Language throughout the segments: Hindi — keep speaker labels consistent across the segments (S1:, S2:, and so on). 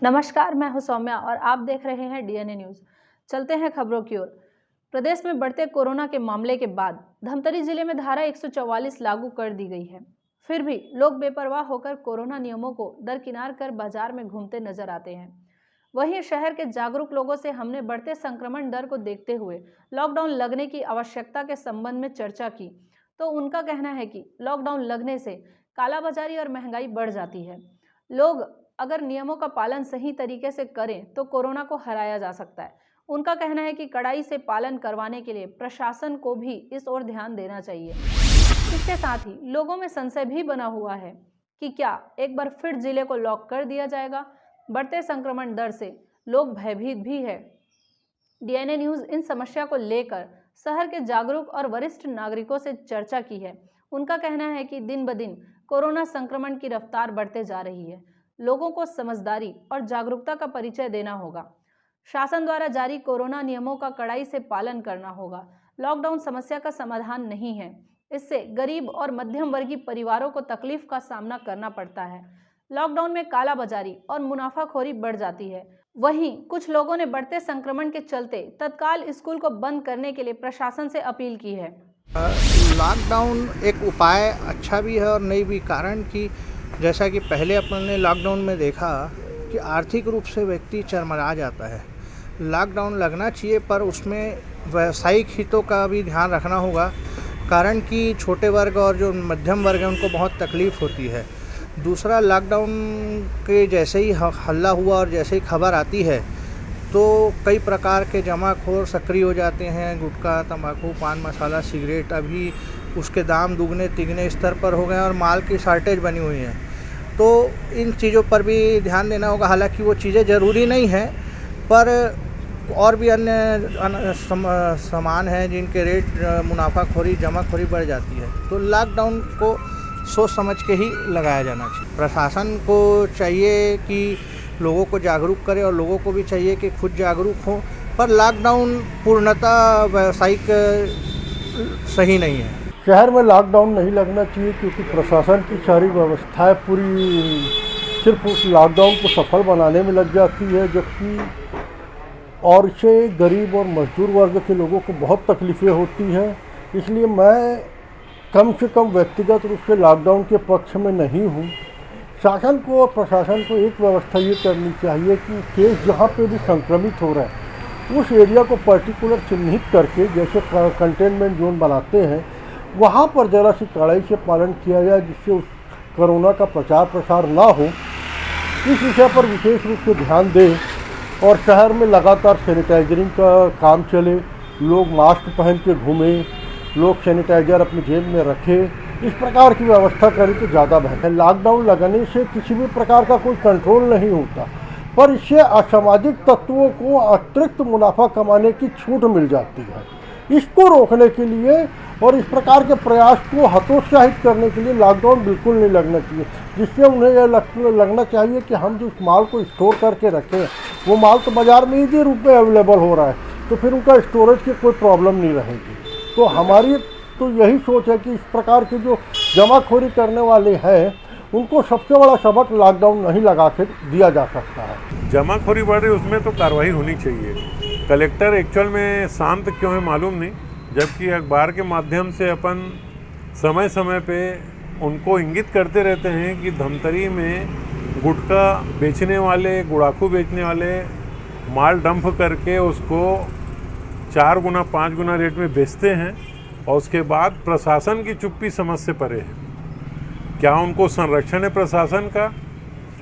S1: नमस्कार, मैं हूं सौम्या और आप देख रहे हैं डीएनए न्यूज। चलते हैं खबरों की ओर। प्रदेश में बढ़ते कोरोना के मामले के बाद धमतरी जिले में धारा 144 लागू कर दी गई है। फिर भी लोग बेपरवाह होकर कोरोना नियमों को दरकिनार कर बाजार में घूमते नजर आते हैं। वहीं शहर के जागरूक लोगों से हमने बढ़ते संक्रमण दर को देखते हुए लॉकडाउन लगने की आवश्यकता के संबंध में चर्चा की, तो उनका कहना है कि लॉकडाउन लगने से कालाबाजारी और महंगाई बढ़ जाती है। लोग अगर नियमों का पालन सही तरीके से करें तो कोरोना को हराया जा सकता है। उनका कहना है कि कड़ाई से पालन करवाने के लिए प्रशासन को भी इस ओर ध्यान देना चाहिए। इसके साथ ही लोगों में संशय भी बना हुआ है कि क्या एक बार फिर जिले को लॉक कर दिया जाएगा। बढ़ते संक्रमण दर से लोग भयभीत भी है। डीएनए न्यूज इन समस्या को लेकर शहर के जागरूक और वरिष्ठ नागरिकों से चर्चा की है। उनका कहना है कि दिन ब दिन कोरोना संक्रमण की रफ्तार बढ़ते जा रही है। लोगों को समझदारी और जागरूकता का परिचय देना होगा। शासन द्वारा जारी कोरोना नियमों का कड़ाई से पालन करना होगा। लॉकडाउन समस्या का समाधान नहीं है, इससे गरीब और मध्यम वर्गीय परिवारों को तकलीफ का सामना करना पड़ता है। लॉकडाउन में कालाबाजारी और मुनाफाखोरी बढ़ जाती है। वहीं कुछ लोगों ने बढ़ते संक्रमण के चलते तत्काल स्कूल को बंद करने के लिए प्रशासन से अपील की है।
S2: लॉकडाउन एक उपाय अच्छा भी है और नहीं भी। कारण कि जैसा कि पहले अपन ने लॉकडाउन में देखा कि आर्थिक रूप से व्यक्ति चरमरा जाता है। लॉकडाउन लगना चाहिए, पर उसमें व्यावसायिक हितों का भी ध्यान रखना होगा। कारण कि छोटे वर्ग और जो मध्यम वर्ग है उनको बहुत तकलीफ़ होती है। दूसरा, लॉकडाउन के जैसे ही हल्ला हुआ और जैसे ही खबर आती है तो कई प्रकार के जमाखोर सक्रिय हो जाते हैं। गुटखा, तंबाकू, पान मसाला, सिगरेट, अभी उसके दाम दुगने तिगने स्तर पर हो गए और माल की शॉर्टेज बनी हुई है। तो इन चीज़ों पर भी ध्यान देना होगा। हालांकि वो चीज़ें ज़रूरी नहीं हैं, पर और भी अन्य सामान हैं जिनके रेट मुनाफाखोरी जमाखोरी बढ़ जाती है। तो लॉकडाउन को सोच समझ के ही लगाया जाना चाहिए। प्रशासन को चाहिए कि लोगों को जागरूक करे और लोगों को भी चाहिए कि खुद जागरूक हों, पर लॉकडाउन पूर्णतः व्यावसायिक सही नहीं है।
S3: शहर में लॉकडाउन नहीं लगना चाहिए क्योंकि प्रशासन की सारी व्यवस्थाएं पूरी सिर्फ उस लॉकडाउन को सफल बनाने में लग जाती है, जबकि और इससे गरीब और मजदूर वर्ग के लोगों को बहुत तकलीफ़ें होती हैं। इसलिए मैं कम से कम व्यक्तिगत रूप से लॉकडाउन के पक्ष में नहीं हूँ। शासन को और प्रशासन को एक व्यवस्था ये करनी चाहिए कि केस जहाँ पे भी संक्रमित हो रहा है उस एरिया को पर्टिकुलर चिन्हित करके, जैसे कंटेनमेंट जोन बनाते हैं, वहाँ पर ज़रा सी कड़ाई से पालन किया जाए, जिससे उस कोरोना का प्रचार प्रसार ना हो। इस विषय पर विशेष रूप से ध्यान दें और शहर में लगातार सैनिटाइजरिंग का काम चले। लोग मास्क पहन के घूमें, लोग सैनिटाइजर अपनी जेब में रखें। इस प्रकार की व्यवस्था करें तो ज़्यादा बेहतर। लॉकडाउन लगने से किसी भी प्रकार का कोई कंट्रोल नहीं होता, पर इससे असामाजिक तत्वों को अतिरिक्त मुनाफा कमाने की छूट मिल जाती है। इसको रोकने के लिए और इस प्रकार के प्रयास को हतोत्साहित करने के लिए लॉकडाउन बिल्कुल नहीं लगना चाहिए। जिससे उन्हें यह लगना चाहिए कि हम जो माल को स्टोर करके रखें वो माल तो बाज़ार में इजी रूप में अवेलेबल हो रहा है, तो फिर उनका स्टोरेज की कोई प्रॉब्लम नहीं रहेगी। तो हमारी तो यही सोच है कि इस प्रकार के जो जमाखोरी करने वाले हैं उनको सबसे बड़ा सबक लॉकडाउन नहीं लगा के दिया जा सकता है।
S4: जमाखोरी बढ़ रही है, उसमें तो कार्रवाई होनी चाहिए। कलेक्टर एक्चुअल में शांत क्यों है मालूम नहीं, जबकि अखबार के माध्यम से अपन समय समय पे उनको इंगित करते रहते हैं कि धमतरी में गुटखा बेचने वाले, गुड़ाखू बेचने वाले माल डंप करके उसको 4 गुना 5 गुना रेट में बेचते हैं और उसके बाद प्रशासन की चुप्पी समझ से परे है। क्या उनको संरक्षण है प्रशासन का,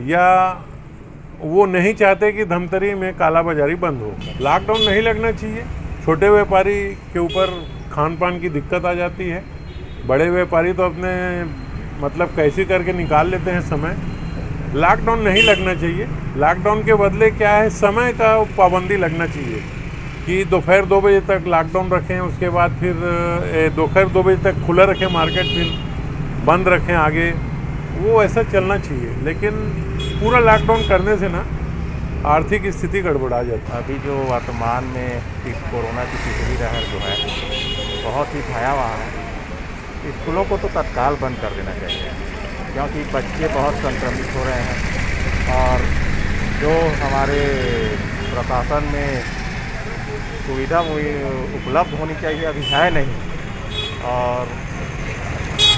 S4: या वो नहीं चाहते कि धमतरी में कालाबाजारी बंद हो? लॉकडाउन नहीं लगना चाहिए। छोटे व्यापारी के ऊपर खान पान की दिक्कत आ जाती है। बड़े व्यापारी तो अपने मतलब कैसे करके निकाल लेते हैं समय। लॉकडाउन नहीं लगना चाहिए। लॉकडाउन के बदले क्या है, समय का पाबंदी लगना चाहिए कि दोपहर 2 बजे तक लॉकडाउन रखें, उसके बाद फिर दोपहर 2 बजे तक खुला रखें मार्केट, फिर बंद रखें आगे। वो ऐसा चलना चाहिए, लेकिन पूरा लॉकडाउन करने से ना आर्थिक स्थिति गड़बड़ा जाती है।
S5: अभी जो वर्तमान में इस कोरोना की तीसरी लहर जो है बहुत ही भयावह है। स्कूलों को तो तत्काल बंद कर देना चाहिए, क्योंकि बच्चे बहुत संक्रमित हो रहे हैं और जो हमारे प्रशासन में सुविधा उपलब्ध होनी चाहिए अभी है नहीं। और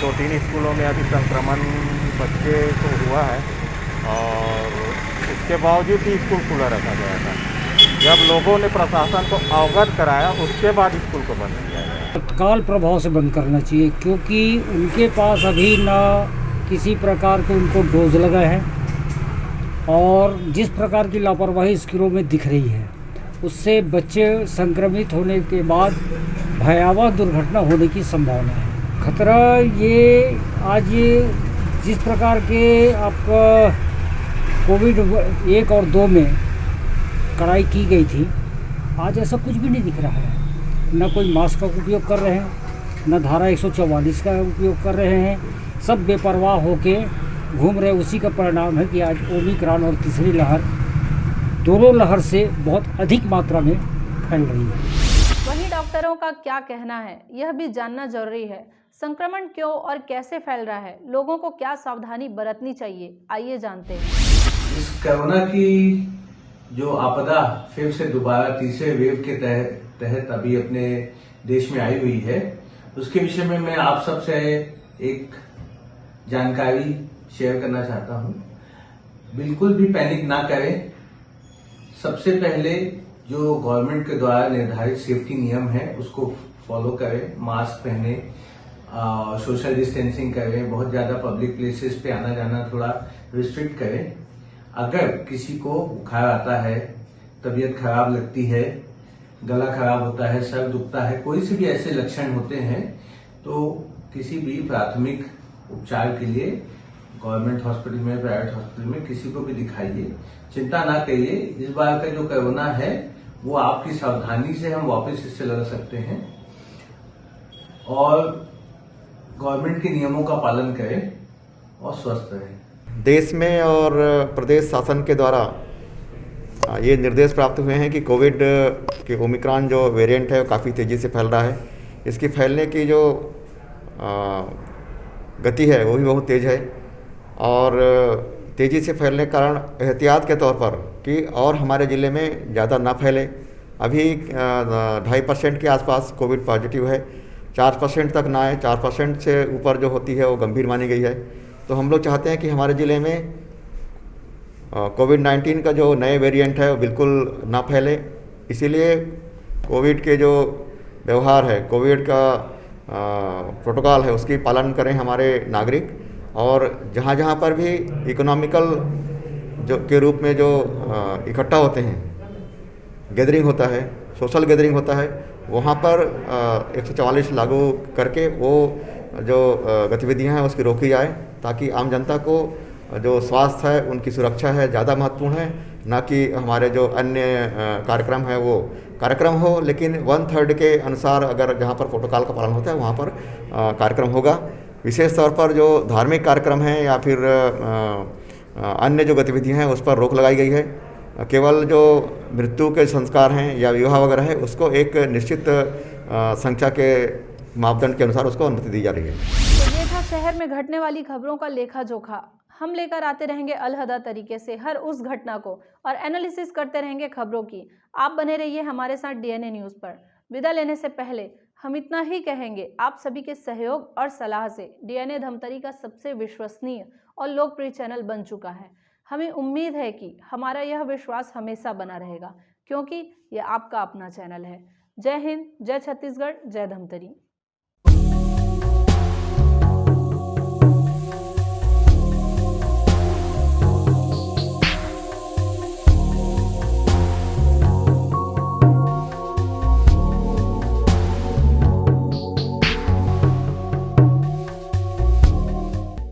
S5: 2-3 स्कूलों में अभी संक्रमण बच्चे को हुआ है और उसके बावजूद भी स्कूल खुला रखा गया था। जब लोगों ने प्रशासन को अवगत कराया उसके बाद स्कूल को बंद किया गया।
S6: तत्काल प्रभाव से बंद करना चाहिए, क्योंकि उनके पास अभी ना किसी प्रकार के उनको डोज लगा है और जिस प्रकार की लापरवाही स्कूलों में दिख रही है उससे बच्चे संक्रमित होने के बाद भयावह दुर्घटना होने की संभावना है। खतरा ये आज जिस प्रकार के आपका कोविड 1 और 2 में कड़ाई की गई थी, आज ऐसा कुछ भी नहीं दिख रहा है। न कोई मास्क का उपयोग कर रहे हैं, न धारा 144 का उपयोग कर रहे हैं, सब बेपरवाह होके घूम रहे। उसी का परिणाम है कि आज ओमिक्रॉन और तीसरी लहर, दोनों लहर से बहुत अधिक मात्रा में फैल रही है।
S1: वहीं डॉक्टरों का क्या कहना है, यह भी जानना जरूरी है। संक्रमण क्यों और कैसे फैल रहा है, लोगों को क्या सावधानी बरतनी चाहिए, आइए जानते हैं।
S7: इस कोरोना की जो आपदा फिर से दोबारा तीसरे वेव के तहत अभी अपने देश में आई हुई है, उसके विषय में मैं आप सबसे एक जानकारी शेयर करना चाहता हूं। बिल्कुल भी पैनिक ना करें। सबसे पहले जो गवर्नमेंट के द्वारा निर्धारित सेफ्टी नियम है उसको फॉलो करें। मास्क पहने, सोशल डिस्टेंसिंग करें, बहुत ज्यादा पब्लिक प्लेसेस पे आना जाना थोड़ा रिस्ट्रिक्ट करें। अगर किसी को बुखार आता है, तबीयत खराब लगती है, गला खराब होता है, सर दुखता है, कोई से भी ऐसे लक्षण होते हैं तो किसी भी प्राथमिक उपचार के लिए गवर्नमेंट हॉस्पिटल में, प्राइवेट हॉस्पिटल में किसी को भी दिखाइए। चिंता ना करिए। इस बार का जो कोरोना है वो आपकी सावधानी से हम वापस इससे लड़ सकते हैं और गवर्नमेंट के नियमों का पालन करें और स्वस्थ रहें।
S8: देश में और प्रदेश शासन के द्वारा ये निर्देश प्राप्त हुए हैं कि कोविड के ओमिक्रॉन जो वेरिएंट है वो काफ़ी तेज़ी से फैल रहा है। इसकी फैलने की जो गति है वो भी बहुत तेज़ है और तेज़ी से फैलने के कारण एहतियात के तौर पर कि और हमारे ज़िले में ज़्यादा ना फैले। अभी 2.5% के आसपास कोविड पॉजिटिव है, 4% तक ना आए, 4% से ऊपर जो होती है वो गंभीर मानी गई है। तो हम लोग चाहते हैं कि हमारे ज़िले में कोविड-19 का जो नए वेरिएंट है वो बिल्कुल ना फैले। इसीलिए कोविड के जो व्यवहार है, कोविड का प्रोटोकॉल है, उसकी पालन करें हमारे नागरिक। और जहाँ जहाँ पर भी इकोनॉमिकल जो के रूप में जो इकट्ठा होते हैं, गैदरिंग होता है, सोशल गैदरिंग होता है, वहाँ पर 144 लागू करके वो जो गतिविधियां हैं उसकी रोकी जाए, ताकि आम जनता को जो स्वास्थ्य है, उनकी सुरक्षा है, ज़्यादा महत्वपूर्ण है, ना कि हमारे जो अन्य कार्यक्रम है वो कार्यक्रम हो, लेकिन 1/3 के अनुसार अगर जहाँ पर प्रोटोकॉल का पालन होता है वहाँ पर कार्यक्रम होगा। विशेष तौर पर जो धार्मिक कार्यक्रम हैं या फिर अन्य जो गतिविधियां हैं उस पर रोक लगाई गई है। केवल जो मृत्यु के संस्कार हैं या विवाह वगैरह है उसको एक निश्चित संख्या के मापदंड के अनुसार उसको अनुमति दी जा रही है।
S1: तो ये था शहर में घटने वाली खबरों का लेखा जोखा। हम लेकर आते रहेंगे अलहदा तरीके से हर उस घटना को और एनालिसिस करते रहेंगे खबरों की। आप बने रहिए हमारे साथ डीएनए न्यूज़ पर। विदा लेने से पहले हम इतना ही कहेंगे, आप सभी के सहयोग और सलाह से डीएनए धमतरी का सबसे विश्वसनीय और लोकप्रिय चैनल बन चुका है। हमें उम्मीद है कि हमारा यह विश्वास हमेशा बना रहेगा, क्योंकि यह आपका अपना चैनल है। जय हिंद, जय छत्तीसगढ़, जय धमतरी।